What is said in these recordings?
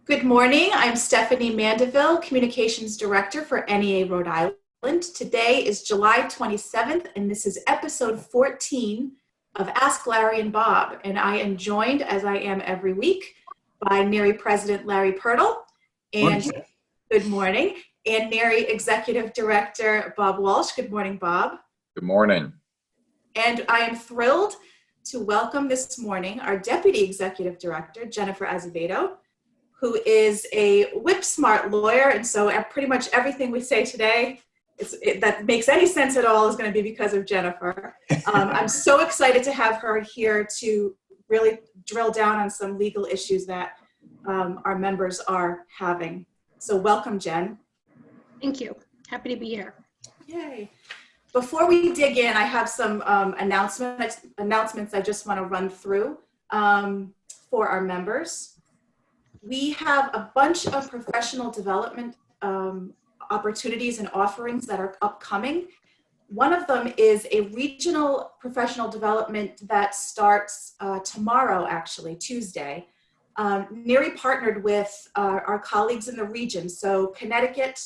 Good morning. I'm Stephanie Mandeville, Communications Director for NEA Rhode Island. Today is July 27th, and this is episode 14 of Ask Larry and Bob. And I am joined, as I am every week, by NEARI President Larry Purtill, and good morning, and NEARI Executive Director Bob Walsh. Good morning, Bob. Good morning. And I am thrilled to welcome this morning our Deputy Executive Director, Jennifer Azevedo, who is a whip-smart lawyer, and so pretty much everything we say today that makes any sense at all is going to be because of Jennifer. I'm so excited to have her here to really drill down on some legal issues that our members are having. So welcome, Jen. Thank you. Happy to be here. Yay. Before we dig in, I have some announcements I just want to run through for our members. We have a bunch of professional development opportunities and offerings that are upcoming. One of them is a regional professional development that starts tomorrow, actually, Tuesday. NEARI partnered with our colleagues in the region, so Connecticut,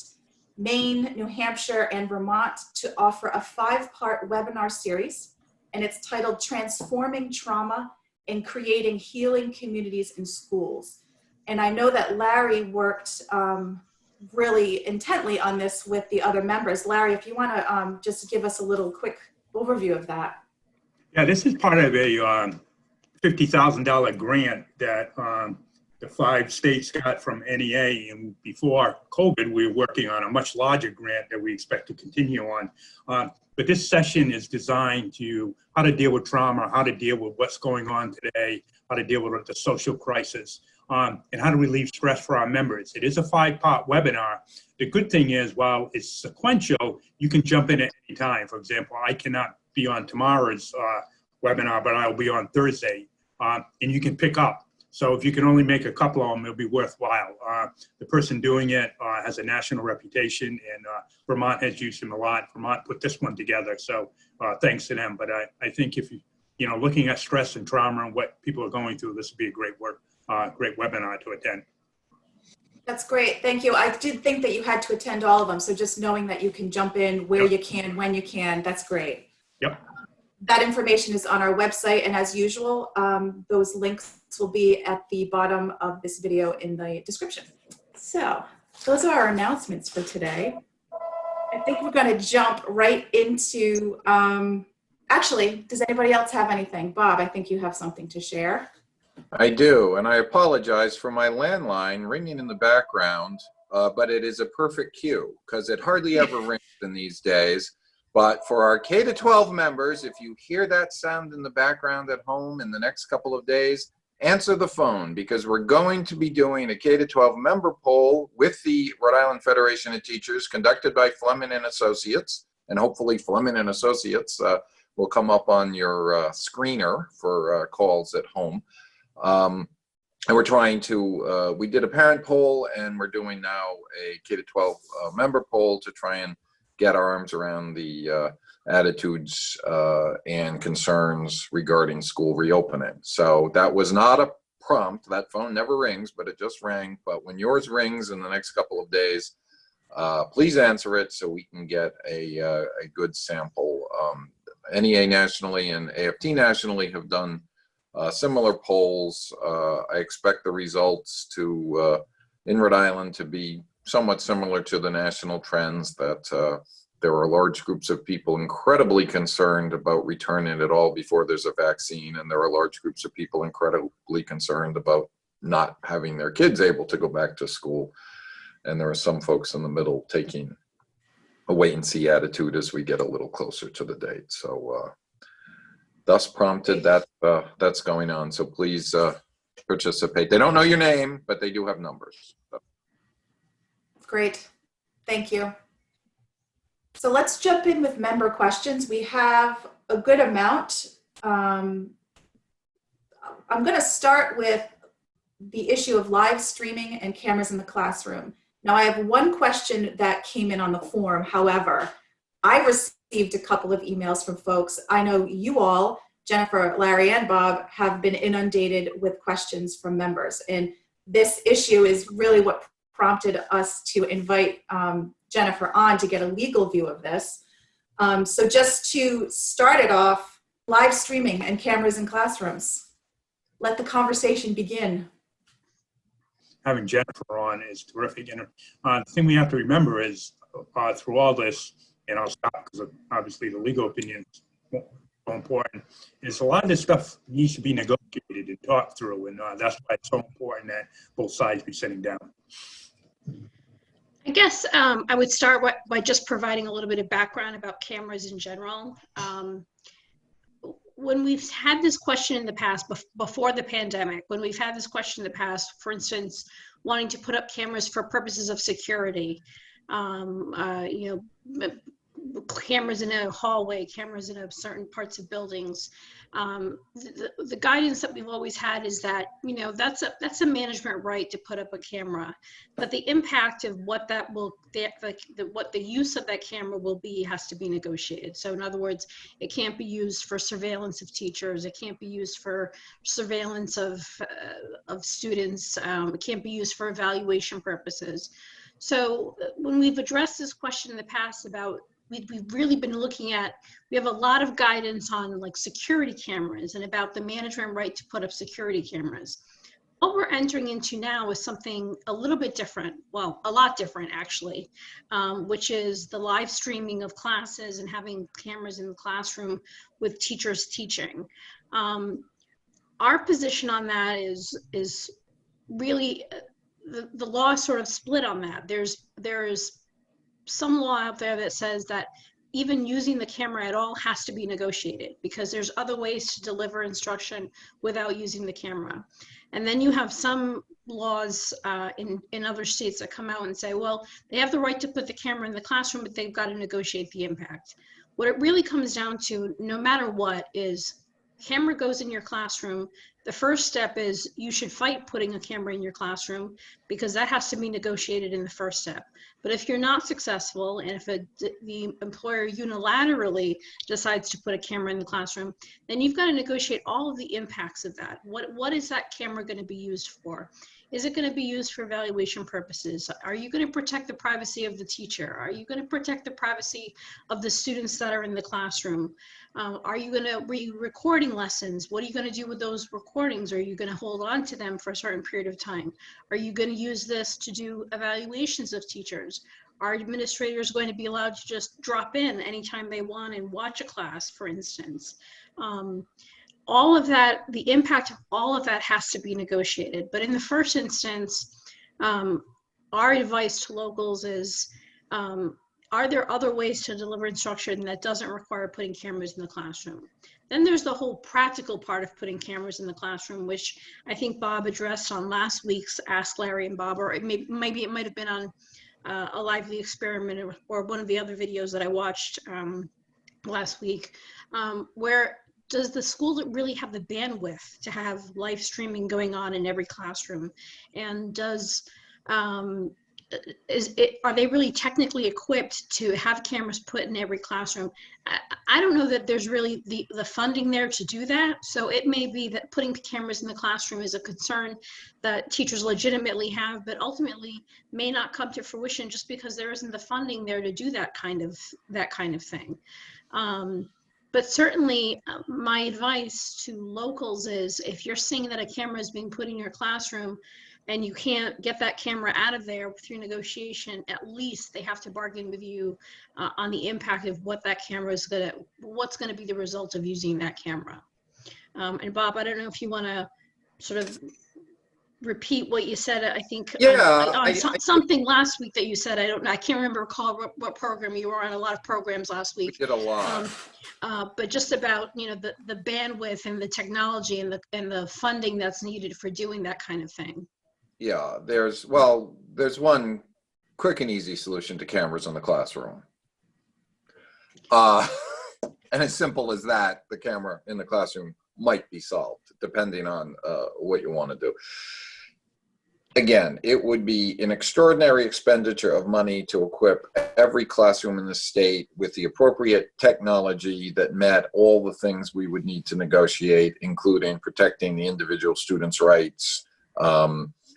Maine, New Hampshire, and Vermont, to offer a 5-part webinar series, and it's titled Transforming Trauma and Creating Healing Communities in Schools. And I know that Larry worked really intently on this with the other members. Larry, if you want to just give us a little quick overview of that. Yeah, this is part of a $50,000 grant that the 5 states got from NEA. And before COVID, we were working on a much larger grant that we expect to continue on. But this session is designed to how to deal with trauma, how to deal with what's going on today, how to deal with the social crisis. And how to relieve stress for our members. It is a 5-part webinar. The good thing is, while it's sequential, you can jump in at any time. For example, I cannot be on tomorrow's webinar, but I'll be on Thursday, and you can pick up. So if you can only make a couple of them, it'll be worthwhile. The person doing it has a national reputation, and Vermont has used him a lot. Vermont put this one together, so thanks to them. But I think if you know, looking at stress and trauma and what people are going through, this would be a great webinar to attend. That's great. Thank you. I did think that you had to attend all of them. So just knowing that you can jump in where you can, when you can, that's great. Yep. That information is on our website. And as usual, those links will be at the bottom of this video in the description. So those are our announcements for today. I think we're going to jump right into, actually, does anybody else have anything? Bob, I think you have something to share. I do, and I apologize for my landline ringing in the background, but it is a perfect cue because it hardly ever rings in these days. But for our K-12 members, if you hear that sound in the background at home in the next couple of days, answer the phone because we're going to be doing a K-12 member poll with the Rhode Island Federation of Teachers conducted by Fleming and Associates, and hopefully Fleming and Associates will come up on your screener for calls at home. And we're trying to, we did a parent poll and we're doing now a K-12 member poll to try and get our arms around the attitudes and concerns regarding school reopening. So that was not a prompt. That phone never rings, but it just rang. But when yours rings in the next couple of days, please answer it so we can get a good sample. NEA nationally and AFT nationally have done similar polls. I expect the results to in Rhode Island to be somewhat similar to the national trends, that there are large groups of people incredibly concerned about returning at all before there's a vaccine, and there are large groups of people incredibly concerned about not having their kids able to go back to school. And there are some folks in the middle taking a wait-and-see attitude as we get a little closer to the date. So thus prompted that that's going on. So please participate. They don't know your name, but they do have numbers. So. Great. Thank you. So let's jump in with member questions. We have a good amount. I'm going to start with the issue of live streaming and cameras in the classroom. Now, I have one question that came in on the form. However, I received a couple of emails from folks. I know you all, Jennifer, Larry, and Bob, have been inundated with questions from members. And this issue is really what prompted us to invite Jennifer on to get a legal view of this. So just to start it off, live streaming and cameras in classrooms. Let the conversation begin. Having Jennifer on is terrific. And the thing we have to remember is through all this, and I'll stop because obviously the legal opinion is so important, is a lot of this stuff needs to be negotiated and talked through. And that's why it's so important that both sides be sitting down. I guess I would start by just providing a little bit of background about cameras in general. When we've had this question in the past, before the pandemic, when we've had this question in the past, for instance, wanting to put up cameras for purposes of security, cameras in a hallway, cameras in certain parts of buildings. The guidance that we've always had is that, that's a management right to put up a camera, but the impact of what that will, what the use of that camera will be has to be negotiated. So in other words, it can't be used for surveillance of teachers. It can't be used for surveillance of students. It can't be used for evaluation purposes. So when we've addressed this question in the past about, we've really been looking at, we have a lot of guidance on like security cameras and about the management right to put up security cameras. What we're entering into now is something a little bit different, well, a lot different actually, which is the live streaming of classes and having cameras in the classroom with teachers teaching. Our position on that is really, the law is sort of split on that. There's some law out there that says that even using the camera at all has to be negotiated because there's other ways to deliver instruction without using the camera. And then you have some laws in other states that come out and say, well, they have the right to put the camera in the classroom, but they've got to negotiate the impact. What it really comes down to, no matter what, is camera goes in your classroom. The first step is you should fight putting a camera in your classroom because that has to be negotiated in the first step. But if you're not successful and if the employer unilaterally decides to put a camera in the classroom, then you've got to negotiate all of the impacts of that. What is that camera going to be used for? Is it going to be used for evaluation purposes? Are you going to protect the privacy of the teacher? Are you going to protect the privacy of the students that are in the classroom? Are you going to be recording lessons? What are you going to do with those recordings? Are you going to hold on to them for a certain period of time? Are you going to use this to do evaluations of teachers? Are administrators going to be allowed to just drop in anytime they want and watch a class, for instance? All of that, the impact of all of that has to be negotiated. But in the first instance, our advice to locals is, are there other ways to deliver instruction that doesn't require putting cameras in the classroom? Then there's the whole practical part of putting cameras in the classroom, which I think Bob addressed on last week's Ask Larry and Bob, or maybe it might have been on a Lively Experiment or one of the other videos that I watched last week, where does the school really have the bandwidth to have live streaming going on in every classroom? And are they really technically equipped to have cameras put in every classroom? I don't know that there's really the funding there to do that. So it may be that putting cameras in the classroom is a concern that teachers legitimately have, but ultimately may not come to fruition just because there isn't the funding there to do that kind of thing. But certainly my advice to locals is if you're seeing that a camera is being put in your classroom and you can't get that camera out of there through negotiation, at least they have to bargain with you on the impact of what that camera is what's gonna be the result of using that camera. And Bob, I don't know if you wanna sort of repeat what you said. I think something last week that you said. I can't recall what program you were on. A lot of programs last week. We did a lot. But just about the bandwidth and the technology and the funding that's needed for doing that kind of thing. Yeah, there's one quick and easy solution to cameras in the classroom. And as simple as that, the camera in the classroom might be solved depending on what you want to do. Again, it would be an extraordinary expenditure of money to equip every classroom in the state with the appropriate technology that met all the things we would need to negotiate, including protecting the individual students' rights,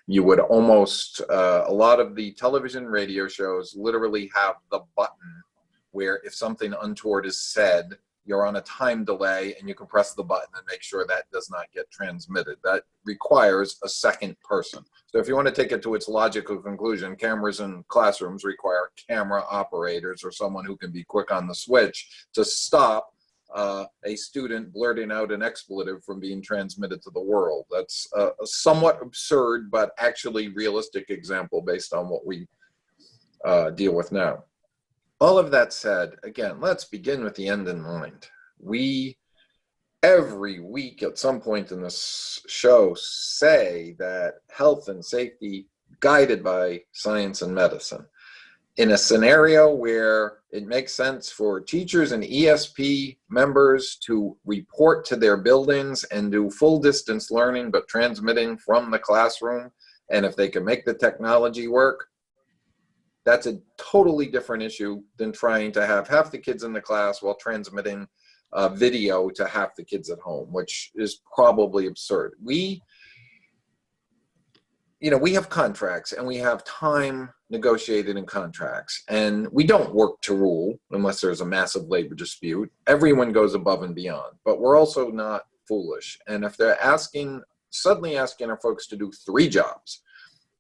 you would almost, a lot of the television radio shows literally have the button where if something untoward is said, you're on a time delay and you can press the button and make sure that does not get transmitted. That requires a second person. So if you want to take it to its logical conclusion, cameras in classrooms require camera operators or someone who can be quick on the switch to stop a student blurting out an expletive from being transmitted to the world. That's a somewhat absurd, but actually realistic example based on what we deal with now. All of that said, again, let's begin with the end in mind. We, every week at some point in this show, say that health and safety guided by science and medicine. In a scenario where it makes sense for teachers and ESP members to report to their buildings and do full distance learning, but transmitting from the classroom, and if they can make the technology work, that's a totally different issue than trying to have half the kids in the class while transmitting video to half the kids at home, which is probably absurd. We have contracts and we have time negotiated in contracts, and we don't work to rule unless there's a massive labor dispute. Everyone goes above and beyond, but we're also not foolish. And if they're suddenly asking our folks to do 3 jobs,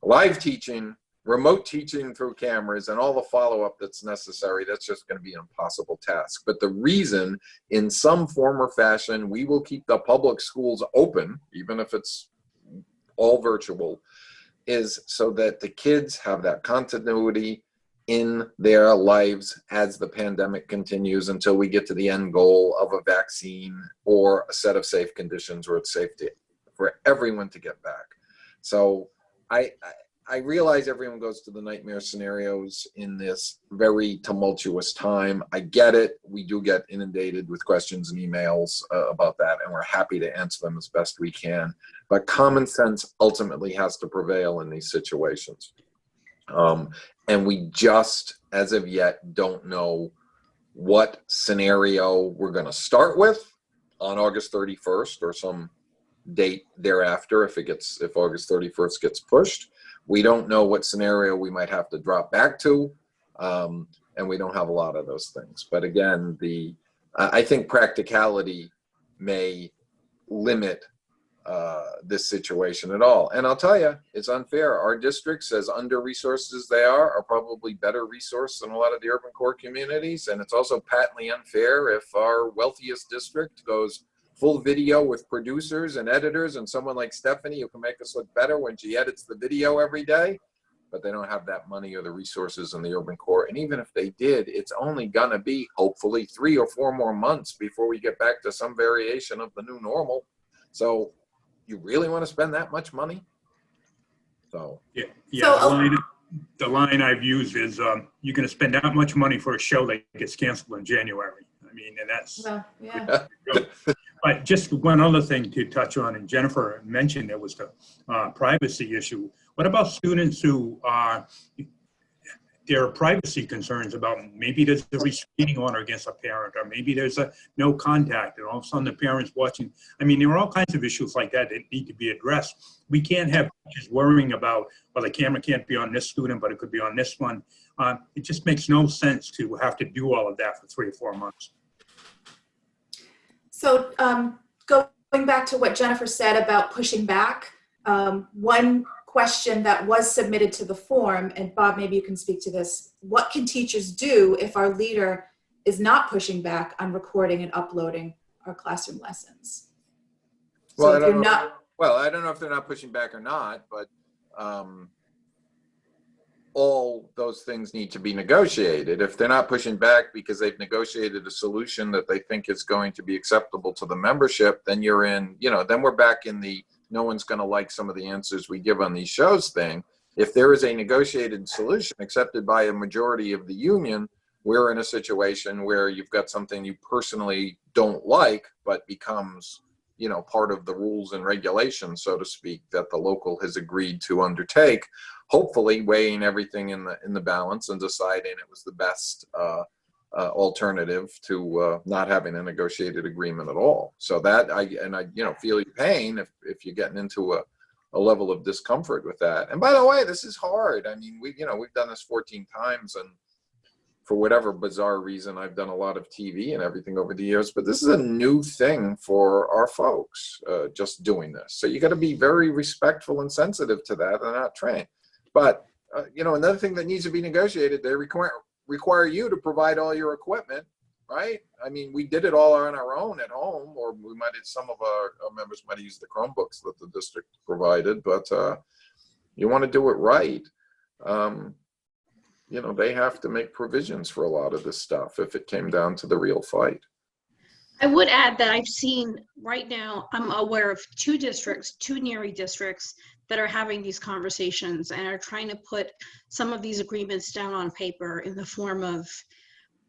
live teaching, remote teaching through cameras, and all the follow-up that's necessary, that's just going to be an impossible task. But the reason, in some form or fashion, we will keep the public schools open, even if it's all virtual, is so that the kids have that continuity in their lives as the pandemic continues until we get to the end goal of a vaccine or a set of safe conditions where it's safe for everyone to get back. So I realize everyone goes to the nightmare scenarios in this very tumultuous time. I get it. We do get inundated with questions and emails about that, and we're happy to answer them as best we can. But common sense ultimately has to prevail in these situations. And we just, as of yet, don't know what scenario we're going to start with on August 31st or some date thereafter if August 31st gets pushed. We don't know what scenario we might have to drop back to, and we don't have a lot of those things. But again, I think practicality may limit this situation at all. And I'll tell you, it's unfair. Our districts, as under-resourced as they are probably better resourced than a lot of the urban core communities. And it's also patently unfair if our wealthiest district goes full video with producers and editors and someone like Stephanie who can make us look better when she edits the video every day, but they don't have that money or the resources in the urban core. And even if they did, it's only gonna be hopefully 3 or 4 more months before we get back to some variation of the new normal. So you really want to spend that much money? So Yeah, So, the line I've used is you're going to spend that much money for a show that gets canceled in January. I mean, and that's. well, yeah. But just one other thing to touch on, and Jennifer mentioned there was the privacy issue. What about students who there are privacy concerns about maybe there's a restraining order against a parent, or maybe there's a no contact, and all of a sudden the parent's watching. I mean, there are all kinds of issues like that that need to be addressed. We can't have teachers worrying about, well, the camera can't be on this student, but it could be on this one. It just makes no sense to have to do all of that for 3 or 4 months. So going back to what Jennifer said about pushing back, one question that was submitted to the form, and Bob, maybe you can speak to this, what can teachers do if our leader is not pushing back on recording and uploading our classroom lessons? Well, So I if you're don't know. not, Well, I don't know if they're not pushing back or not, but all those things need to be negotiated. If they're not pushing back because they've negotiated a solution that they think is going to be acceptable to the membership, then you're in, then we're back in the no one's going to like some of the answers we give on these shows thing. If there is a negotiated solution accepted by a majority of the union, we're in a situation where you've got something you personally don't like, but becomes, part of the rules and regulations, so to speak, that the local has agreed to undertake, hopefully weighing everything in the balance and deciding it was the best alternative to not having a negotiated agreement at all. So that I feel your pain if you're getting into a level of discomfort with that. And by the way, this is hard. I mean, we've done this 14 times, and for whatever bizarre reason, I've done a lot of TV and everything over the years, but this is a new thing for our folks, just doing this. So you got to be very respectful and sensitive to that and not trained. But, another thing that needs to be negotiated, they require you to provide all your equipment, right? I mean, we did it all on our own at home, or some of our members might have used the Chromebooks that the district provided, but you want to do it right. They have to make provisions for a lot of this stuff if it came down to the real fight. I would add that I've seen right now, I'm aware of two NEARI districts that are having these conversations and are trying to put some of these agreements down on paper in the form of,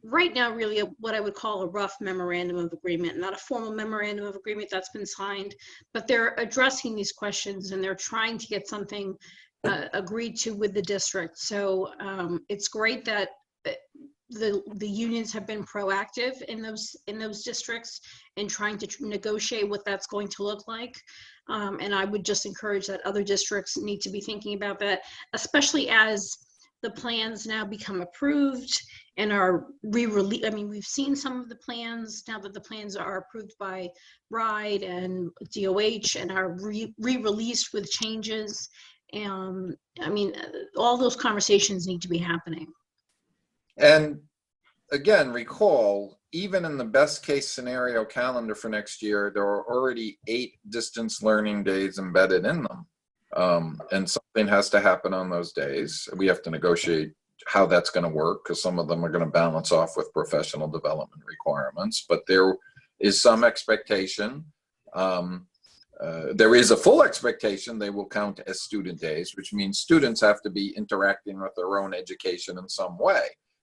right now, really what I would call a rough memorandum of agreement, not a formal memorandum of agreement that's been signed, but they're addressing these questions and they're trying to get something agreed to with the district. So it's great that the unions have been proactive in those districts and trying to negotiate what that's going to look like. And I would just encourage that other districts need to be thinking about that, especially as the plans now become approved and are re-released. I mean, we've seen some of the plans now that the plans are approved by RIDE and DOH and are re-released with changes. I mean, all those conversations need to be happening. And again, recall, even in the best case scenario calendar for next year, there are already 8 distance learning days embedded in them. And something has to happen on those days. We have to negotiate how that's going to work, because some of them are going to balance off with professional development requirements, but there is some expectation. There is a full expectation they will count as student days, which means students have to be interacting with their own education in some way.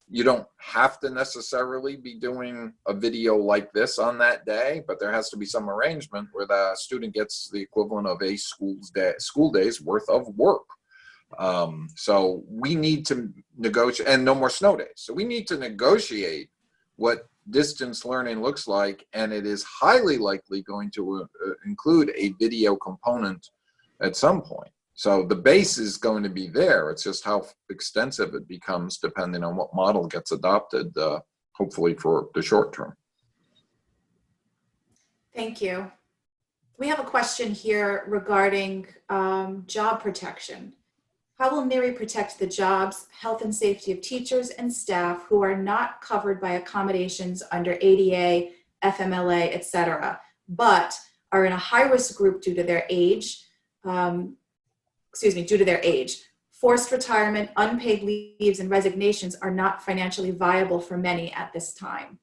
You don't have to necessarily be doing a video like this on that day, but there has to be some arrangement where the student gets the equivalent of a school day's worth of work. So we need to negotiate, and no more snow days. So we need to negotiate what distance learning looks like, and it is highly likely going to include a video component at some point. So the base is going to be there. It's just how extensive it becomes depending on what model gets adopted, hopefully for the short term. Thank you. We have a question here regarding job protection. How will NEARI protect the jobs, health and safety of teachers and staff who are not covered by accommodations under ADA, FMLA, etc., but are in a high-risk group due to their age, Forced retirement, unpaid leaves, and resignations are not financially viable for many at this time.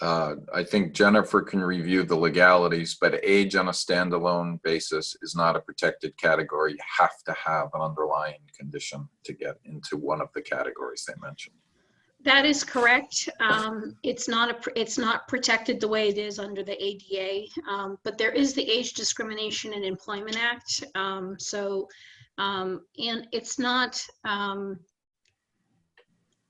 I think Jennifer can review the legalities, but age on a standalone basis is not a protected category. You have to have an underlying condition to get into one of the categories they mentioned. That is correct. It's not protected the way it is under the ADA, but there is the Age Discrimination and Employment Act. And it's not,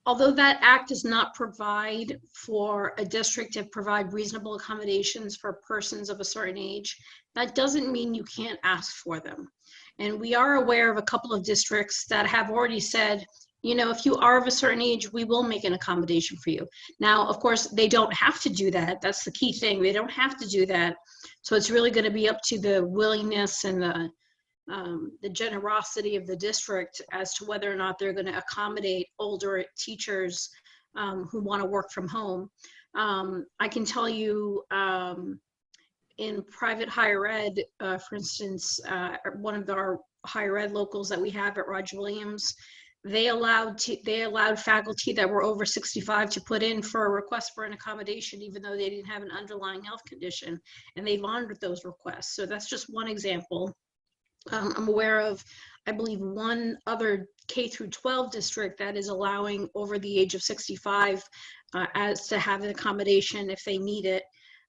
although that act does not provide for a district to provide reasonable accommodations for persons of a certain age, that doesn't mean you can't ask for them. And we are aware of a couple of districts that have already said, if you are of a certain age, we will make an accommodation for you. Now, of course, they don't have to do that. That's the key thing. They don't have to do that. So it's really going to be up to the willingness and the generosity of the district as to whether or not they're going to accommodate older teachers who want to work from home. I can tell you in private higher ed, for instance, one of our higher ed locals that we have at Roger Williams, they allowed faculty that were over 65 to put in for a request for an accommodation, even though they didn't have an underlying health condition, and they've honored those requests. So that's just one example. I'm aware of, I believe, one other K through 12 district that is allowing over the age of 65 as to have an accommodation if they need it.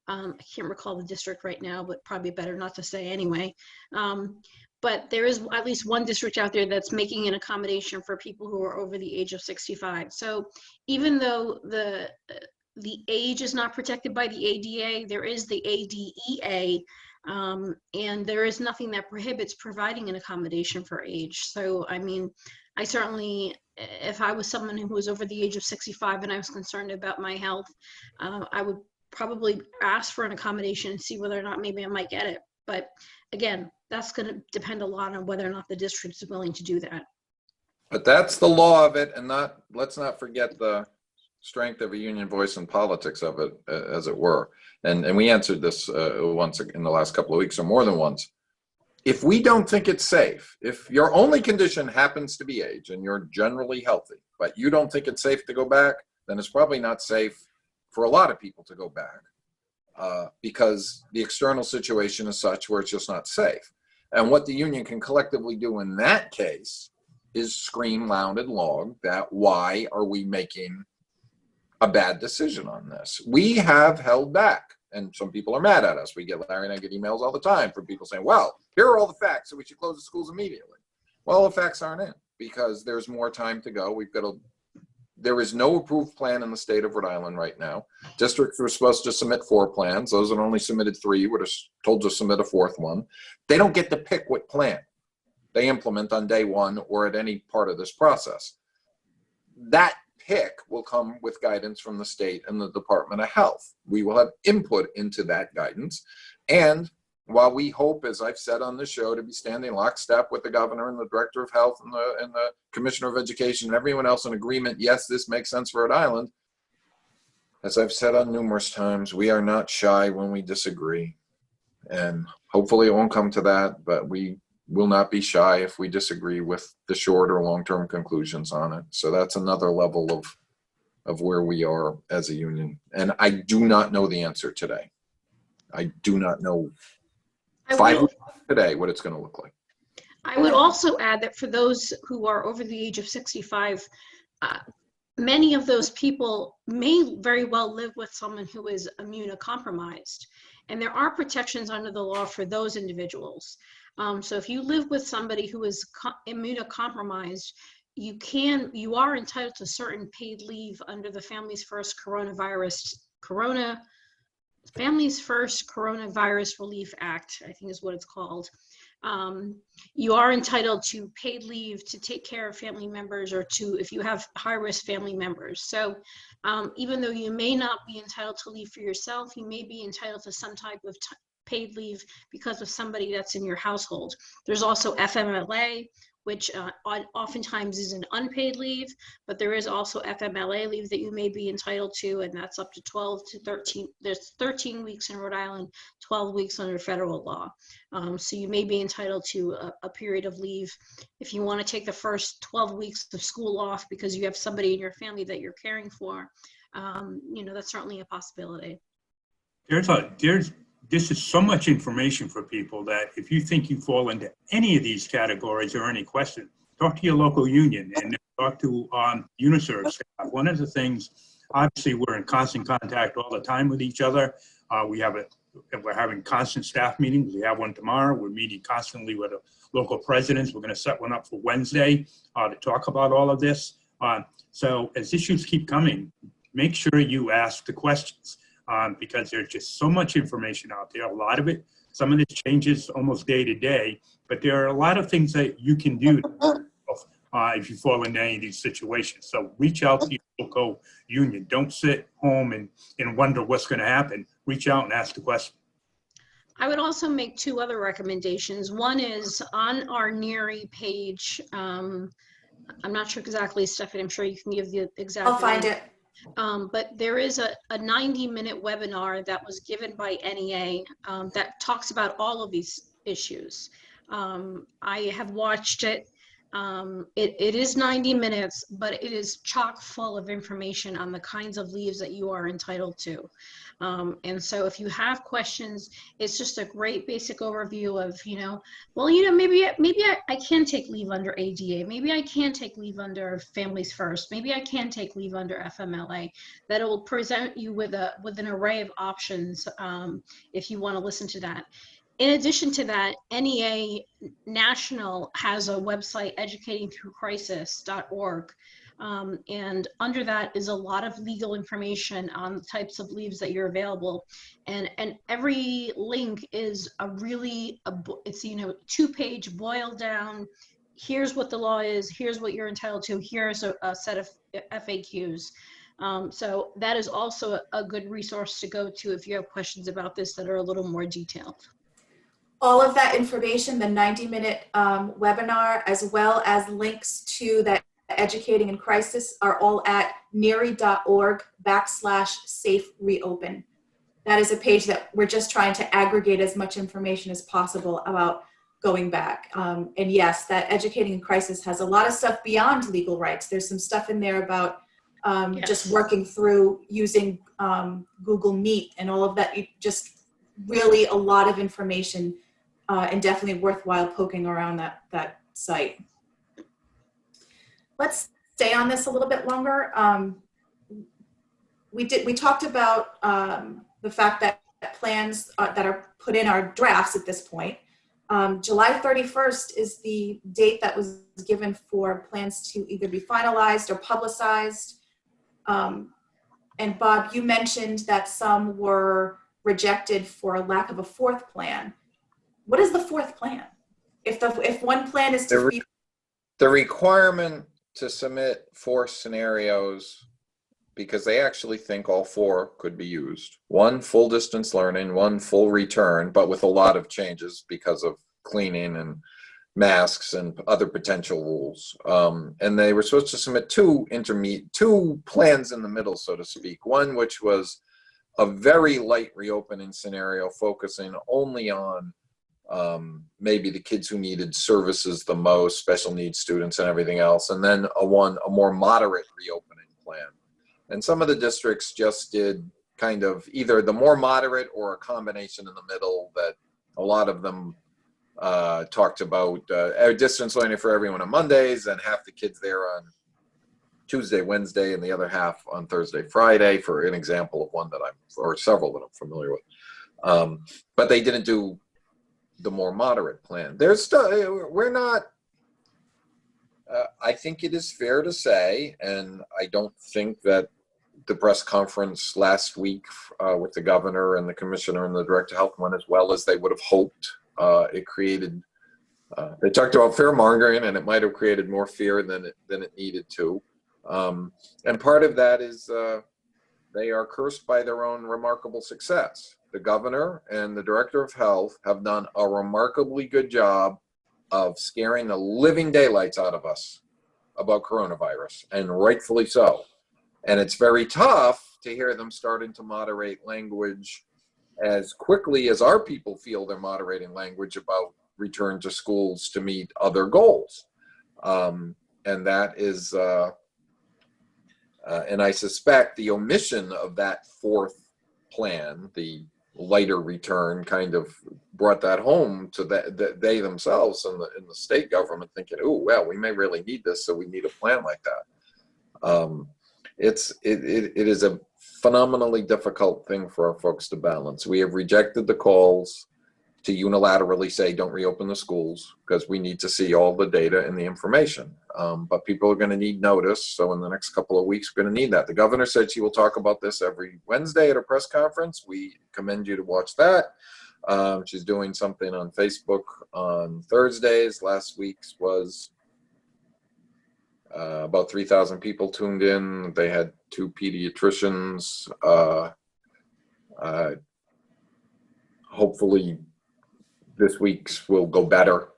I can't recall the district right now, but probably better not to say anyway. But there is at least one district out there that's making an accommodation for people who are over the age of 65. So even though the age is not protected by the ADA, there is the ADEA, And there is nothing that prohibits providing an accommodation for age. So, I mean, I certainly, if I was someone who was over the age of 65 and I was concerned about my health, I would probably ask for an accommodation and see whether or not maybe I might get it. But again, that's going to depend a lot on whether or not the district is willing to do that. But that's the law of it, and let's not forget the strength of a union voice and politics of it, as it were. And we answered this once in the last couple of weeks, or more than once. If we don't think it's safe, if your only condition happens to be age and you're generally healthy, but you don't think it's safe to go back, then it's probably not safe for a lot of people to go back, because the external situation is such where it's just not safe. And what the union can collectively do in that case is scream loud and long that why are we making a bad decision on this? We have held back, and some people are mad at us. Larry and I get emails all the time from people saying, well, here are all the facts, so we should close the schools immediately. Well, the facts aren't in, because there's more time to go. There is no approved plan in the state of Rhode Island right now. Districts were supposed to submit 4 plans. Those that only submitted 3 were told to submit a 4th one. They don't get to pick what plan they implement on day 1 or at any part of this process. That pick will come with guidance from the state and the Department of Health. We will have input into that guidance. And while we hope, as I've said on the show, to be standing lockstep with the governor and the director of health and the commissioner of education and everyone else in agreement, yes, this makes sense for Rhode Island. As I've said on numerous times, we are not shy when we disagree. And hopefully it won't come to that, but we will not be shy if we disagree with the short or long-term conclusions on it. So that's another level of where we are as a union. And I do not know the answer today. I do not know 5 weeks today what it's going to look like. I would also add that for those who are over the age of 65, many of those people may very well live with someone who is immunocompromised. And there are protections under the law for those individuals. So if you live with somebody who is immunocompromised, you are entitled to certain paid leave under the Families First Coronavirus Relief Act, I think is what it's called. You are entitled to paid leave to take care of family members, or if you have high-risk family members. So even though you may not be entitled to leave for yourself, you may be entitled to some type of paid leave because of somebody that's in your household. There's also FMLA, which oftentimes is an unpaid leave, but there is also FMLA leave that you may be entitled to, and that's up to 12 to 13. There's 13 weeks in Rhode Island, 12 weeks under federal law. So you may be entitled to a period of leave if you want to take the first 12 weeks of school off because you have somebody in your family that you're caring for. That's certainly a possibility. This is so much information for people that if you think you fall into any of these categories or any question, talk to your local union and talk to UniServe staff. One of the things, obviously, we're in constant contact all the time with each other. We're having constant staff meetings. We have one tomorrow. We're meeting constantly with the local presidents. We're going to set one up for Wednesday to talk about all of this. So as issues keep coming, make sure you ask the questions. Because there's just so much information out there. A lot of it, some of this changes almost day to day, but there are a lot of things that you can do if you fall into any of these situations. So reach out to your local union. Don't sit home and wonder what's going to happen. Reach out and ask the question. I would also make 2 other recommendations. One is on our NEARI page. I'm not sure exactly, Stephanie, I'm sure you can give the exact. I'll find it. But there is a 90-minute webinar that was given by NEA that talks about all of these issues. I have watched it. It is 90 minutes, but it is chock full of information on the kinds of leaves that you are entitled to. And so if you have questions, it's just a great basic overview of, maybe I can take leave under ADA. Maybe I can take leave under Families First. Maybe I can take leave under FMLA. That it will present you with an array of options if you want to listen to that. In addition to that, NEA National has a website, educatingthroughcrisis.org, And under that is a lot of legal information on the types of leaves that you're available. And every link is it's, 2-page boiled down. Here's what the law is. Here's what you're entitled to. Here's a set of FAQs. So that is also a good resource to go to if you have questions about this that are a little more detailed. All of that information, the 90-minute webinar, as well as links to that Educating in Crisis, are all at neari.org/safe reopen. That is a page that we're just trying to aggregate as much information as possible about going back. And yes, that Educating in Crisis has a lot of stuff beyond legal rights. There's some stuff in there about just working through using Google Meet and all of that. Just really a lot of information, and definitely worthwhile poking around that site. Let's stay on this a little bit longer. We talked about the fact that plans that are put in our drafts at this point. July 31st is the date that was given for plans to either be finalized or publicized. And Bob, you mentioned that some were rejected for lack of a fourth plan. What is the fourth plan? If one plan is to be... The requirement to submit 4 scenarios, because they actually think all 4 could be used. 1 full distance learning, 1 full return, but with a lot of changes because of cleaning and masks and other potential rules. And they were supposed to submit 2 plans in the middle, so to speak. One which was a very light reopening scenario focusing only on maybe the kids who needed services the most, special needs students and everything else, and then a more moderate reopening plan. And some of the districts just did kind of either the more moderate or a combination in the middle that a lot of them talked about distance learning for everyone on Mondays and half the kids there on Tuesday, Wednesday, and the other half on Thursday, Friday, for an example of one that or several that I'm familiar with. But they didn't do the more moderate plan. There's still, we're not, I think it is fair to say, and I don't think that the press conference last week with the governor and the commissioner and the director of health went as well as they would have hoped. It created, they talked about fear mongering, and it might have created more fear than it needed to. And part of that is they are cursed by their own remarkable success. The governor and the director of health have done a remarkably good job of scaring the living daylights out of us about coronavirus, and rightfully so. And it's very tough to hear them starting to moderate language as quickly as our people feel they're moderating language about return to schools to meet other goals. And that is, and I suspect the omission of that 4th plan, the lighter return, kind of brought that home to they themselves in the state government, thinking, oh, well, we may really need this, so we need a plan like that. It is a phenomenally difficult thing for our folks to balance. We have rejected the calls to unilaterally say don't reopen the schools because we need to see all the data and the information. But people are going to need notice. So in the next couple of weeks, we're going to need that. The governor said she will talk about this every Wednesday at a press conference. We commend you to watch that. She's doing something on Facebook on Thursdays. Last week's was about 3,000 people tuned in. They had 2 pediatricians. Hopefully this week's will go better.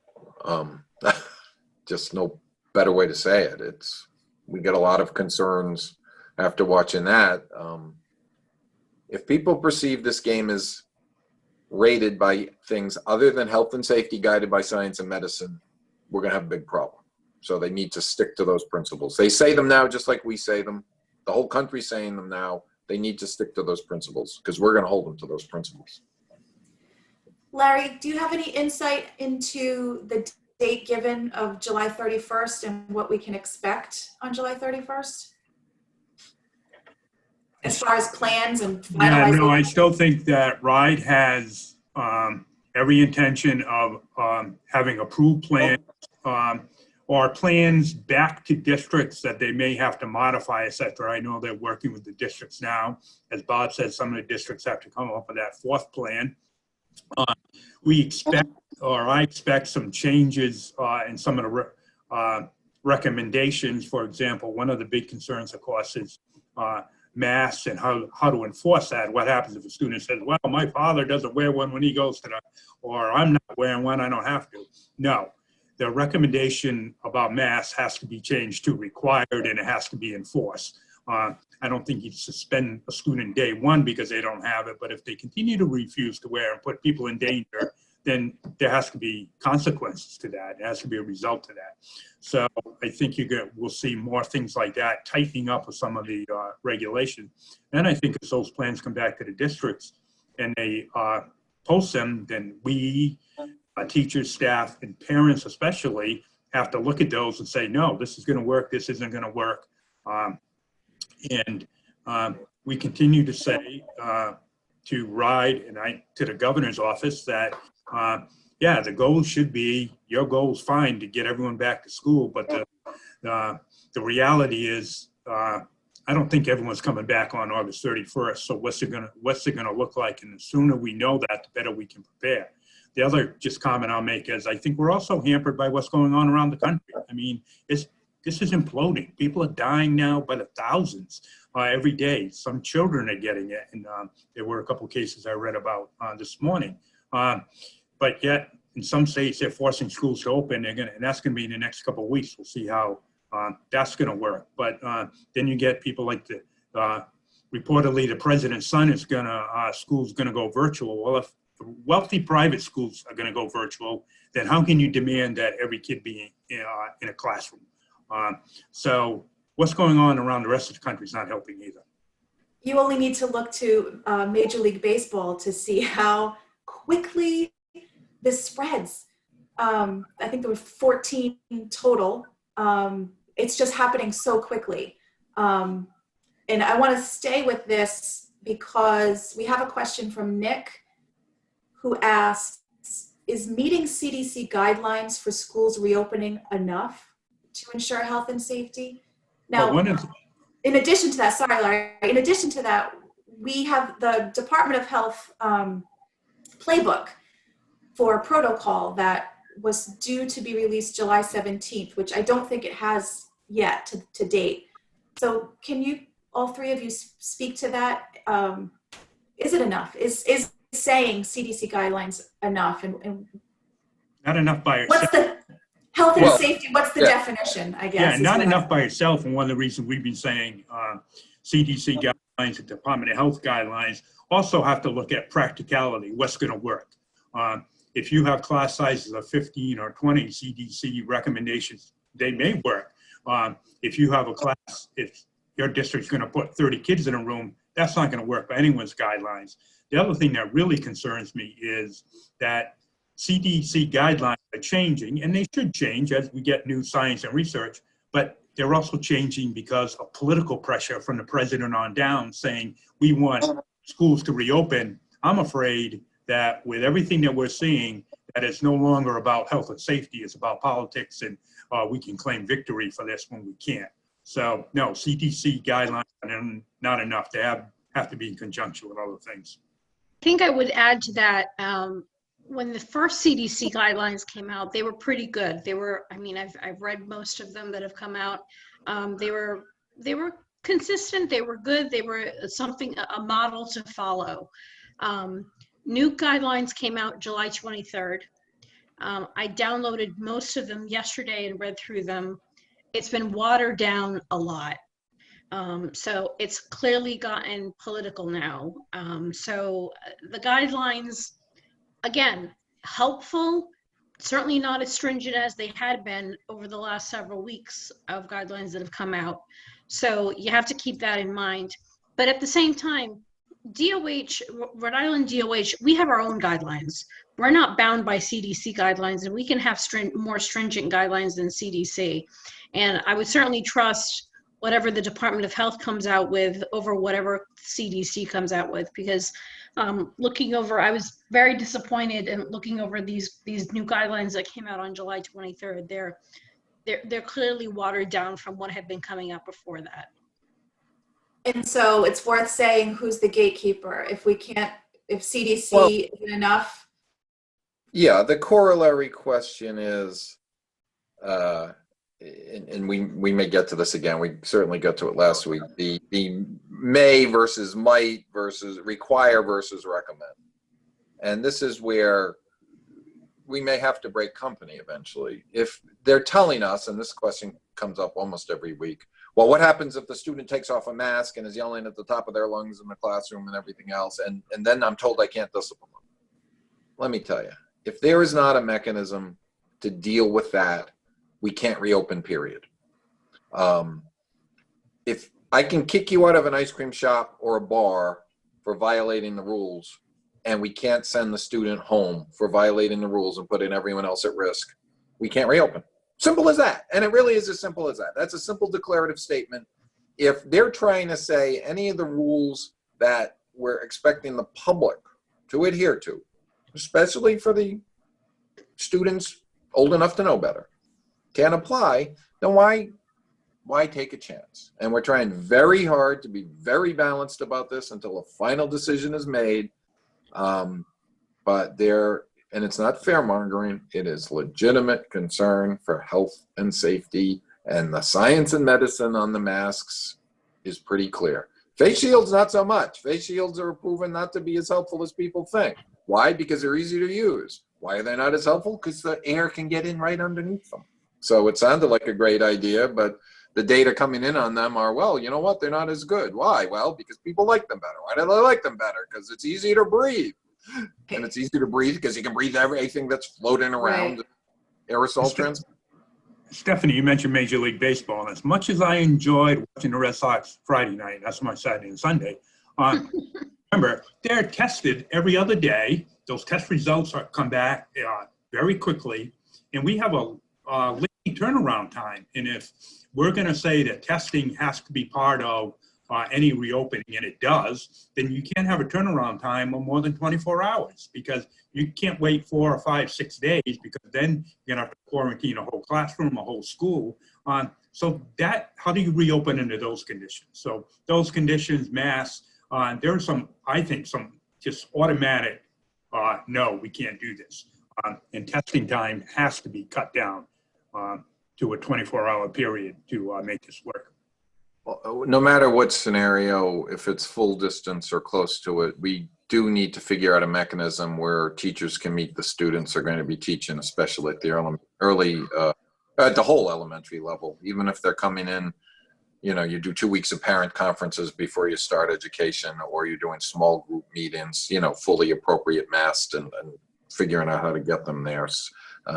Just no better way to say it. We get a lot of concerns after watching that. If people perceive this game as rated by things other than health and safety guided by science and medicine, we're going to have a big problem. So they need to stick to those principles. They say them now just like we say them. The whole country's saying them now. They need to stick to those principles because we're going to hold them to those principles. Larry, do you have any insight into the date given of July 31st and what we can expect on July 31st? As far as plans and finalizing? Yeah, no, I still think that RIDE has every intention of having approved plans or plans back to districts that they may have to modify, et cetera. I know they're working with the districts now. As Bob said, some of the districts have to come up with that fourth plan. We expect, or I expect, some changes in some of the recommendations. For example, one of the big concerns, of course, is masks and how to enforce that. What happens if a student says, well, my father doesn't wear one when he goes to the, or I'm not wearing one, I don't have to. No, the recommendation about masks has to be changed to required, and it has to be enforced. I don't think you'd suspend a student day one because they don't have it, but if they continue to refuse to wear and put people in danger, then there has to be consequences to that. There has to be a result to that. So I think we'll see more things like that, tightening up of some of the regulation. Then I think as those plans come back to the districts and they post them, then we, teachers, staff, and parents especially, have to look at those and say, no, this is going to work, this isn't going to work. We continue to say to RIDE and to the governor's office that, yeah, the goal should be, your goal is fine to get everyone back to school, but the reality is, I don't think everyone's coming back on August 31st. So what's it gonna look like? And the sooner we know that, the better we can prepare. The other just comment I'll make is I think we're also hampered by what's going on around the country. I mean, this is imploding. People are dying now by the thousands every day. Some children are getting it. And there were a couple of cases I read about this morning. But yet, in some states, they're forcing schools to open. And that's going to be in the next couple of weeks. We'll see how that's going to work. But then you get people like reportedly the president's son is school's going to go virtual. Well, if wealthy private schools are going to go virtual, then how can you demand that every kid be in a classroom? So what's going on around the rest of the country is not helping either. You only need to look to Major League Baseball to see how quickly this spreads. I think there were 14 total. It's just happening so quickly. And I want to stay with this because we have a question from Nick who asks, is meeting CDC guidelines for schools reopening enough to ensure health and safety? Now, in addition to that, sorry, Larry, in addition to that, we have the Department of Health playbook for protocol that was due to be released July 17th, which I don't think it has yet to date. So can you, all three of you, speak to that? Is it enough? Is saying CDC guidelines enough? And not enough by itself. What's the health and safety? What's the definition, I guess? Yeah, not enough by itself. And one of the reasons we've been saying CDC guidelines and Department of Health guidelines also have to look at practicality, what's going to work. If you have class sizes of 15 or 20, CDC recommendations, they may work. If you have a class, if your district's going to put 30 kids in a room, that's not going to work by anyone's guidelines. The other thing that really concerns me is that CDC guidelines are changing, and they should change as we get new science and research, but they're also changing because of political pressure from the president on down saying we want schools to reopen. I'm afraid that with everything that we're seeing, that it's no longer about health and safety, it's about politics, and we can claim victory for this when we can't. So no, CDC guidelines are not enough. They have to be in conjunction with other things. I think I would add to that, when the first CDC guidelines came out, they were pretty good. They were, I mean, I've read most of them that have come out. They were consistent, they were good, they were a model to follow. New guidelines came out July 23rd. I downloaded most of them yesterday and read through them. It's been watered down a lot. So it's clearly gotten political now. So the guidelines, again, helpful, certainly not as stringent as they had been over the last several weeks of guidelines that have come out. So you have to keep that in mind. But at the same time, DOH, Rhode Island DOH, we have our own guidelines. We're not bound by CDC guidelines, and we can have more stringent guidelines than CDC. And I would certainly trust whatever the Department of Health comes out with over whatever CDC comes out with, because looking over, I was very disappointed in looking over these new guidelines that came out on July 23rd. They're they're clearly watered down from what had been coming up before that. And so it's worth saying who's the gatekeeper. If CDC Well, isn't enough. Yeah, the corollary question is, and we may get to this again. We certainly got to it last week. The may versus might versus require versus recommend, and this is where we may have to break company eventually. If they're telling us, and this question comes up almost every week, well, what happens if the student takes off a mask and is yelling at the top of their lungs in the classroom and everything else, and then I'm told I can't discipline them? Let me tell you, if there is not a mechanism to deal with that, we can't reopen, period. If I can kick you out of an ice cream shop or a bar for violating the rules, and we can't send the student home for violating the rules and putting everyone else at risk, we can't reopen. Simple as that. And it really is as simple as that. That's a simple declarative statement. If they're trying to say any of the rules that we're expecting the public to adhere to, especially for the students old enough to know better, can't apply, then why take a chance? And we're trying very hard to be very balanced about this until a final decision is made. But and it's not fear-mongering, it is legitimate concern for health and safety, and the science and medicine on the masks is pretty clear. Face shields, not so much. Face shields are proven not to be as helpful as people think. Why? Because they're easy to use. Why are they not as helpful? Because the air can get in right underneath them. So it sounded like a great idea, but the data coming in on them are, well, you know what? They're not as good. Why? Well, because people like them better. Why do they like them better? Because it's easy to breathe. And it's easy to breathe because you can breathe everything that's floating around. Right. Aerosol transfer. Stephanie, you mentioned Major League Baseball. And as much as I enjoyed watching the Red Sox Friday night, that's my Saturday and Sunday, remember, they're tested every other day. Those test results come back very quickly. And we have a lengthy turnaround time. And if we're going to say that testing has to be part of any reopening, and it does, then you can't have a turnaround time of more than 24 hours, because you can't wait 4 or 5, 6 days, because then you're going to have to quarantine a whole classroom, a whole school. So how do you reopen under those conditions? So those conditions, masks, there are some, I think, some just automatic, no, we can't do this. And testing time has to be cut down to a 24-hour period to make this work. Well, no matter what scenario, if it's full distance or close to it, we do need to figure out a mechanism where teachers can meet the students they're going to be teaching, especially at the at the whole elementary level. Even if they're coming in, you know, you do 2 weeks of parent conferences before you start education, or you're doing small group meetings, you know, fully appropriate masked, and figuring out how to get them there,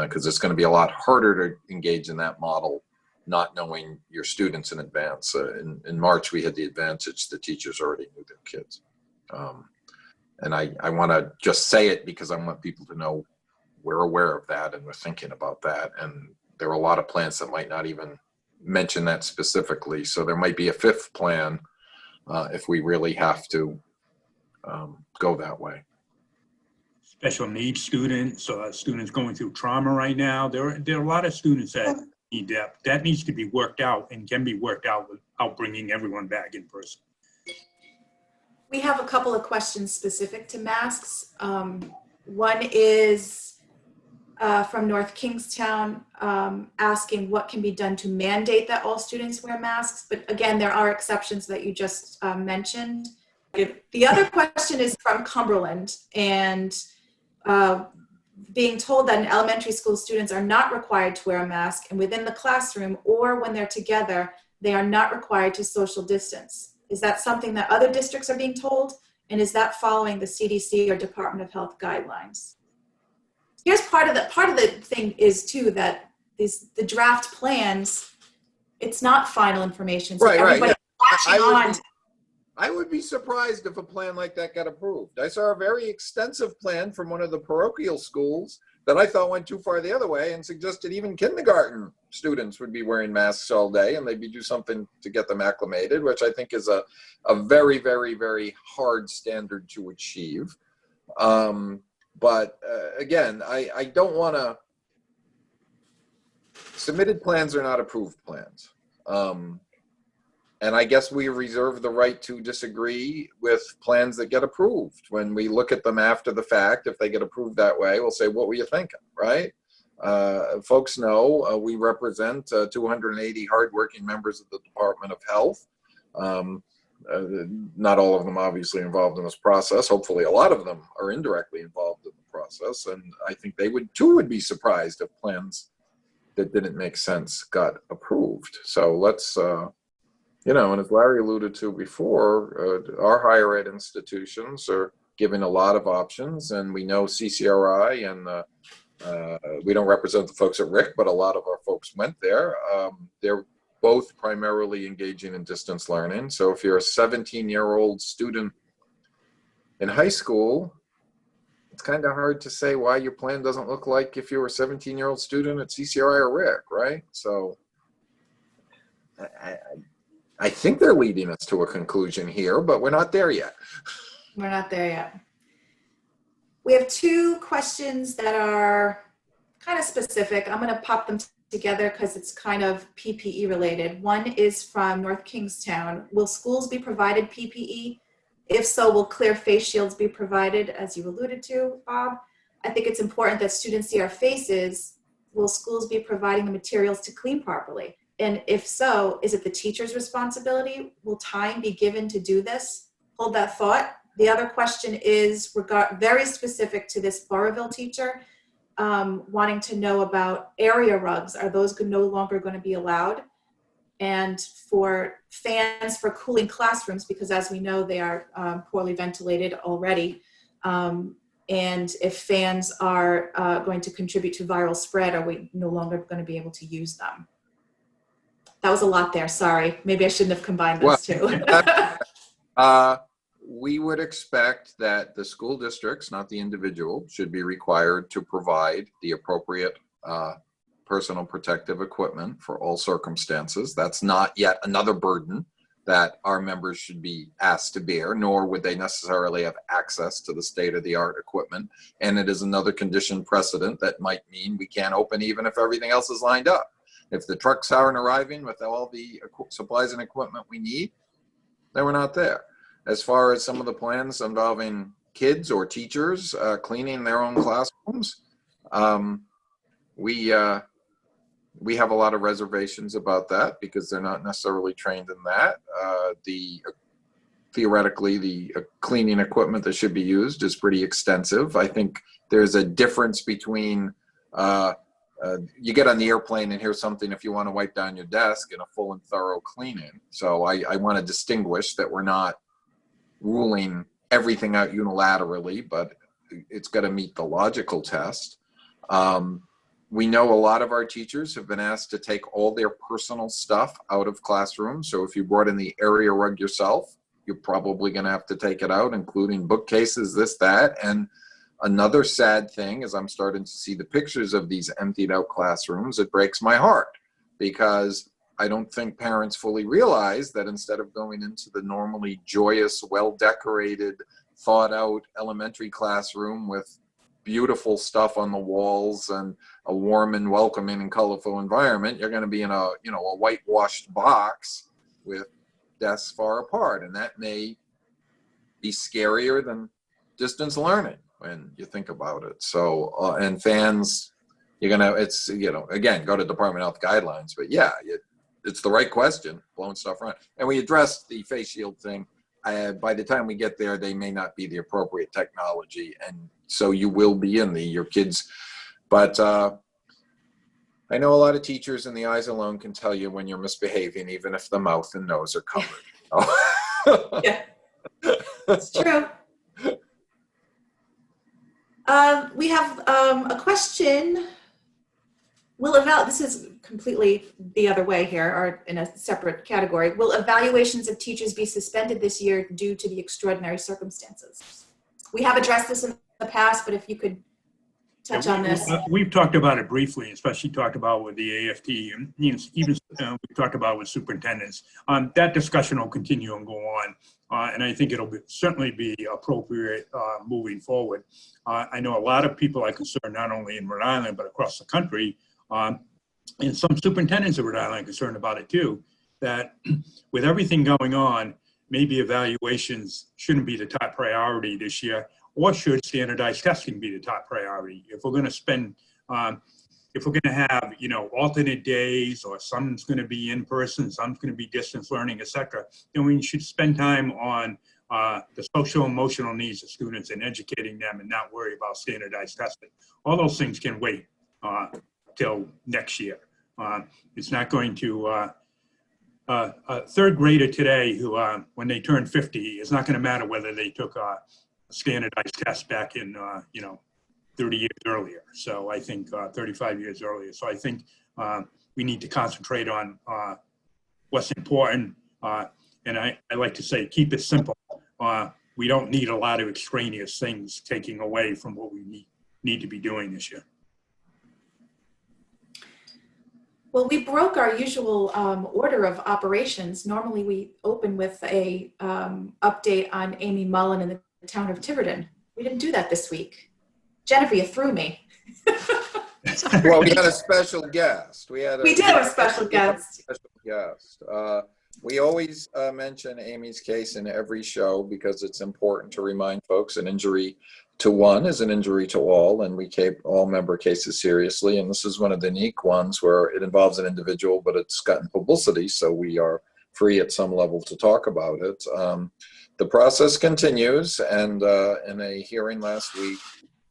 because it's going to be a lot harder to engage in that model not knowing your students in advance. In March, we had the advantage the teachers already knew their kids. And I want to just say it because I want people to know we're aware of that and we're thinking about that. And there are a lot of plans that might not even mention that specifically. So there might be a fifth plan if we really have to go that way. Special needs students, students going through trauma right now. There are a lot of students that need that needs to be worked out, and can be worked out without bringing everyone back in person. We have a couple of questions specific to masks. One is from North Kingstown, asking what can be done to mandate that all students wear masks. But again, there are exceptions that you just mentioned. The other question is from Cumberland, and being told that in elementary school students are not required to wear a mask, and within the classroom or when they're together, they are not required to social distance. Is that something that other districts are being told? And is that following the CDC or Department of Health guidelines? Here's part of the thing is too, that the draft plans, it's not final information. So everybody latching on. I would be surprised if a plan like that got approved. I saw a very extensive plan from one of the parochial schools that I thought went too far the other way and suggested even kindergarten students would be wearing masks all day, and they'd do something to get them acclimated, which I think is a very, very, very hard standard to achieve. But again, I don't want to submitted plans are not approved plans. And I guess we reserve the right to disagree with plans that get approved. When we look at them after the fact, if they get approved that way, we'll say, what were you thinking, right? Folks know we represent 280 hardworking members of the Department of Health. Not all of them obviously involved in this process. Hopefully a lot of them are indirectly involved in the process. And I think they would be surprised if plans that didn't make sense got approved. So let's, you know, and as Larry alluded to before, our higher ed institutions are giving a lot of options, and we know CCRI and we don't represent the folks at RIC, but a lot of our folks went there. They're both primarily engaging in distance learning. So if you're a 17-year-old student in high school, it's kind of hard to say why your plan doesn't look like if you were a 17-year-old student at CCRI or RIC, right? So I think they're leading us to a conclusion here, but we're not there yet. We're not there yet. We have two questions that are kind of specific. I'm going to pop them together because it's kind of PPE related. One is from North Kingstown. Will schools be provided PPE? If so, will clear face shields be provided, as you alluded to, Bob? I think it's important that students see our faces. Will schools be providing the materials to clean properly? And if so, is it the teacher's responsibility? Will time be given to do this? Hold that thought. The other question is very specific to this Burrillville teacher, wanting to know about area rugs. Are those no longer going to be allowed? And for fans for cooling classrooms, because as we know, they are poorly ventilated already. And if fans are going to contribute to viral spread, are we no longer going to be able to use them? That was a lot there, sorry. Maybe I shouldn't have combined those two. We would expect that the school districts, not the individual, should be required to provide the appropriate personal protective equipment for all circumstances. That's not yet another burden that our members should be asked to bear, nor would they necessarily have access to the state-of-the-art equipment. And it is another condition precedent that might mean we can't open even if everything else is lined up. If the trucks aren't arriving with all the supplies and equipment we need, then we're not there. As far as some of the plans involving kids or teachers cleaning their own classrooms, we have a lot of reservations about that because they're not necessarily trained in that. Theoretically, the cleaning equipment that should be used is pretty extensive. I think there's a difference between you get on the airplane and here's something if you want to wipe down your desk and a full and thorough cleaning. So I want to distinguish that we're not ruling everything out unilaterally, but it's got to meet the logical test. We know a lot of our teachers have been asked to take all their personal stuff out of classrooms. So if you brought in the area rug yourself, you're probably going to have to take it out, including bookcases, this, that. And another sad thing is I'm starting to see the pictures of these emptied out classrooms. It breaks my heart because I don't think parents fully realize that instead of going into the normally joyous, well-decorated, thought-out elementary classroom with beautiful stuff on the walls and a warm and welcoming and colorful environment, you're going to be in a whitewashed box with desks far apart, and that may be scarier than distance learning when you think about it. So and fans, you're gonna, it's, again, go to Department of Health guidelines, but yeah, it's the right question, blowing stuff around. And we addressed the face shield thing. By the time we get there, they may not be the appropriate technology, and so you will be in your kids. But I know a lot of teachers, and the eyes alone can tell you when you're misbehaving, even if the mouth and nose are covered. Yeah, it's true. We have a question. This is completely the other way here, or in a separate category. Will evaluations of teachers be suspended this year due to the extraordinary circumstances? We have addressed this in the past, but if you could touch on this. We've talked about it briefly, especially talked about with the AFT, and even we've talked about with superintendents. That discussion will continue and go on, and I think it'll certainly be appropriate moving forward. I know a lot of people are concerned, not only in Rhode Island, but across the country, and some superintendents of Rhode Island are concerned about it too, that with everything going on, maybe evaluations shouldn't be the top priority this year, or should standardized testing be the top priority? If we're going to spend, if we're going to have, you know, alternate days, or some's going to be in person, some's going to be distance learning, et cetera, then we should spend time on the social emotional needs of students and educating them, and not worry about standardized testing. All those things can wait till next year. It's not going to, a third grader today who, when they turn 50, it's not going to matter whether they took a standardized test back in, you know, 30 years earlier. So I think 35 years earlier. So I think we need to concentrate on what's important. And I like to say, keep it simple. We don't need a lot of extraneous things taking away from what we need to be doing this year. Well, we broke our usual order of operations. Normally we open with a update on Amy Mullen in the town of Tiverton. We didn't do that this week. Jennifer, you threw me. Well, we had a special guest. We did have a special guest. We always mention Amy's case in every show because it's important to remind folks an injury to one is an injury to all, and we take all member cases seriously. And this is one of the unique ones where it involves an individual, but it's gotten publicity, so we are free at some level to talk about it. The process continues, and in a hearing last week,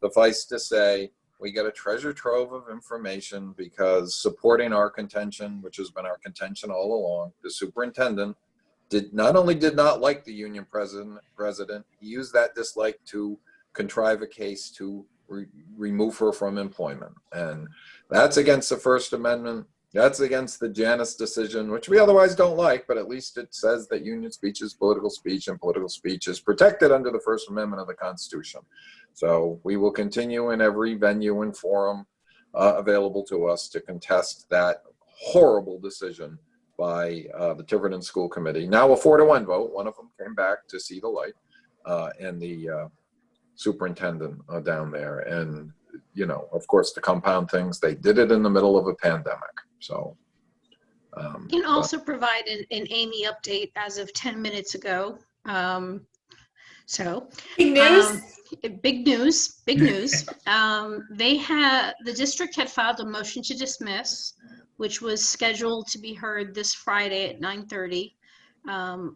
suffice to say, we got a treasure trove of information because supporting our contention, which has been our contention all along, the superintendent not only did not like the union president, he used that dislike to contrive a case to remove her from employment. And that's against the First Amendment. That's against the Janus decision, which we otherwise don't like, but at least it says that union speech is political speech, and political speech is protected under the First Amendment of the Constitution. So we will continue in every venue and forum available to us to contest that horrible decision by the Tiverton School Committee. Now a 4-to-1 vote. One of them came back to see the light, and the superintendent down there. And, you know, of course, to compound things, they did it in the middle of a pandemic. So. You can also provide an Amy update as of 10 minutes ago. Big news. Big news. The district had filed a motion to dismiss, which was scheduled to be heard this Friday at 9:30.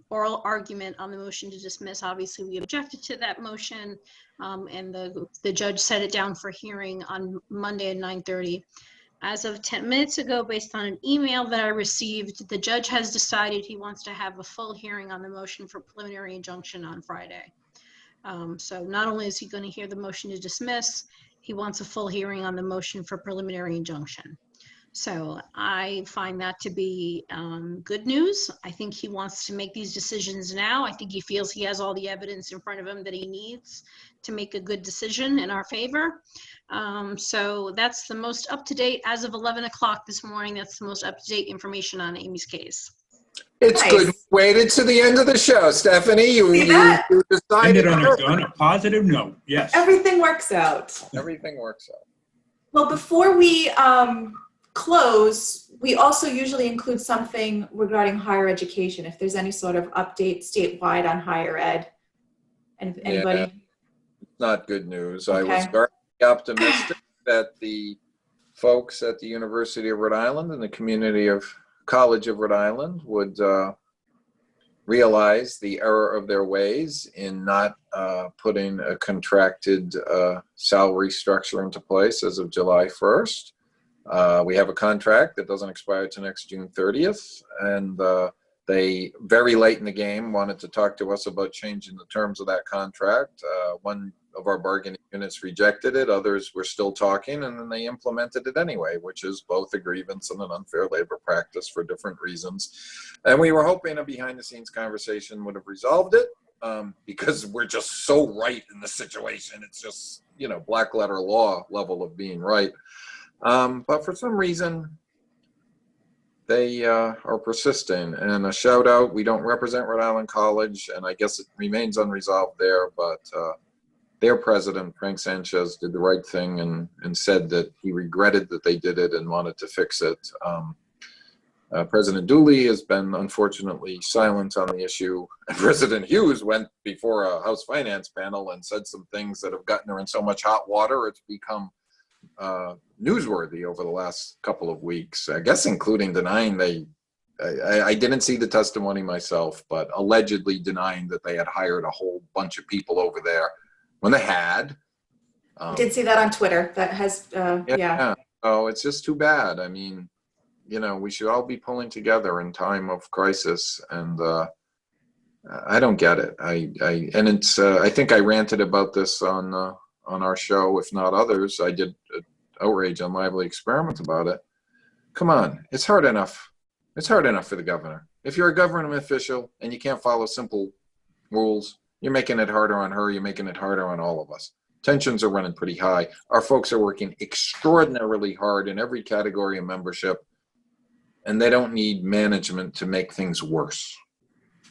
Oral argument on the motion to dismiss. Obviously, we objected to that motion, and the judge set it down for hearing on Monday at 9:30. As of 10 minutes ago, based on an email that I received, the judge has decided he wants to have a full hearing on the motion for preliminary injunction on Friday. So not only is he going to hear the motion to dismiss, he wants a full hearing on the motion for preliminary injunction. So I find that to be good news. I think he wants to make these decisions now. I think he feels he has all the evidence in front of him that he needs to make a good decision in our favor. So that's the most up-to-date, as of 11 o'clock this morning, that's the most up-to-date information on Amy's case. It's Nice. good. Waited to the end of the show, Stephanie. You decided Ended on a positive note. Yes. Everything works out. Everything works out. Well, before we close, we also usually include something regarding higher education, if there's any sort of update statewide on higher ed. And anybody? Yeah, not good news. Okay. I was very optimistic that the folks at the University of Rhode Island and the community of College of Rhode Island would realize the error of their ways in not putting a contracted salary structure into place as of July 1st. We have a contract that doesn't expire to next June 30th, and they, very late in the game, wanted to talk to us about changing the terms of that contract. One of our bargaining units rejected it, others were still talking, and then they implemented it anyway, which is both a grievance and an unfair labor practice for different reasons. And we were hoping a behind-the-scenes conversation would have resolved it, because we're just so right in the situation. It's just, you know, black letter law level of being right. But for some reason, they are persisting. And a shout out, we don't represent Rhode Island College, and I guess it remains unresolved there, but their president, Frank Sanchez, did the right thing and said that he regretted that they did it and wanted to fix it. President Dooley has been unfortunately silent on the issue. And President Hughes went before a House Finance panel and said some things that have gotten her in so much hot water, it's become newsworthy over the last couple of weeks, I guess, including denying I didn't see the testimony myself, but allegedly denying that they had hired a whole bunch of people over there when they had. I did see that on Twitter. That has, yeah. Oh, it's just too bad. I mean, you know, we should all be pulling together in time of crisis, and I don't get it. I think I ranted about this on our show, if not others. I did outrage on Lively Experiment about it. Come on, it's hard enough. It's hard enough for the governor. If you're a government official and you can't follow simple rules, you're making it harder on her. You're making it harder on all of us. Tensions are running pretty high. Our folks are working extraordinarily hard in every category of membership, and they don't need management to make things worse.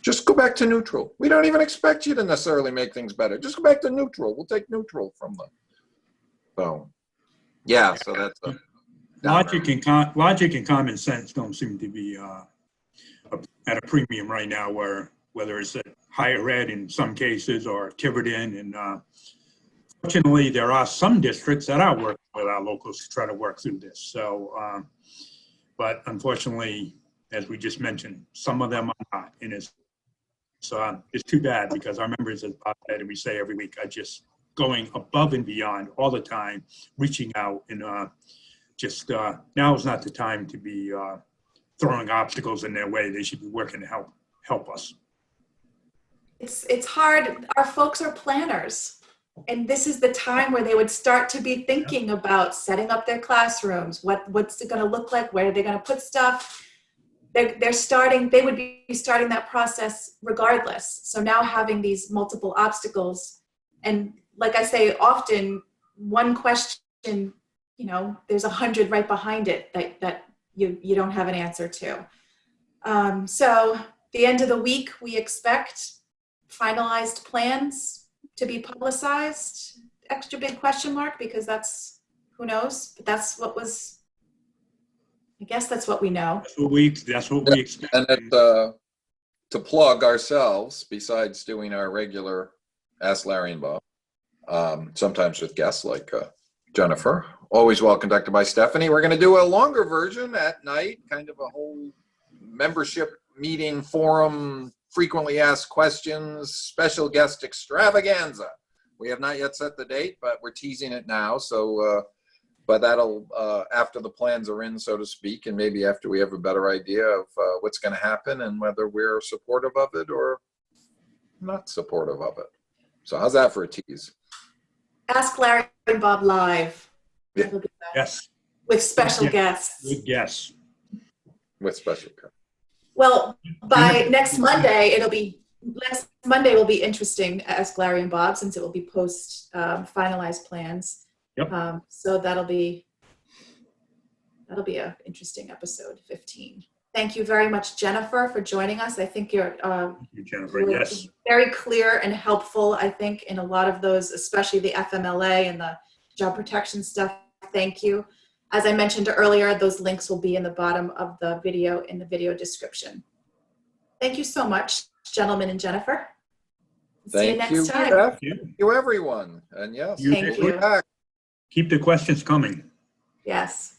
Just go back to neutral. We don't even expect you to necessarily make things better. Just go back to neutral. We'll take neutral from them. So, yeah, so that's a logic and common sense don't seem to be at a premium right now, whether it's at higher ed in some cases or Tiverton. And fortunately, there are some districts that are working with our locals to try to work through this. So, but unfortunately, as we just mentioned, some of them are not. And it's too bad, because our members, as Bob said, and we say every week, are just going above and beyond all the time, reaching out, and now is not the time to be throwing obstacles in their way. They should be working to help us. It's hard. Our folks are planners, and this is the time where they would start to be thinking about setting up their classrooms. What's it going to look like? Where are they going to put stuff? They would be starting that process regardless. So now having these multiple obstacles, and like I say often, one question, you know, there's 100 right behind it that you don't have an answer to. So the end of the week, we expect finalized plans to be publicized. Extra big question mark, because that's, who knows, but that's what was, I guess that's what we know. That's what we expect. And to plug ourselves, besides doing our regular Ask Larry and Bob, sometimes with guests like Jennifer, always well conducted by Stephanie. We're going to do a longer version at night, kind of a whole membership meeting forum, frequently asked questions, special guest extravaganza. We have not yet set the date, but we're teasing it now. So, but that'll, after the plans are in, so to speak, and maybe after we have a better idea of what's going to happen and whether we're supportive of it or not supportive of it. So how's that for a tease? Ask Larry and Bob live. Yeah. Yes. With special guests. Yes. With special guests. Well, by next Monday will be interesting, Ask Larry and Bob, since it will be post finalized plans. Yep. So that'll be an interesting episode 15. Thank you very much, Jennifer, for joining us. I think you're Jennifer, yes, very clear and helpful, I think, in a lot of those, especially the FMLA and the job protection stuff. Thank you. As I mentioned earlier, those links will be in the bottom of the video, in the video description. Thank you so much, gentlemen and Jennifer. See you next time. Thank you, everyone. And yes, Thank you. back. Keep the questions coming. Yes.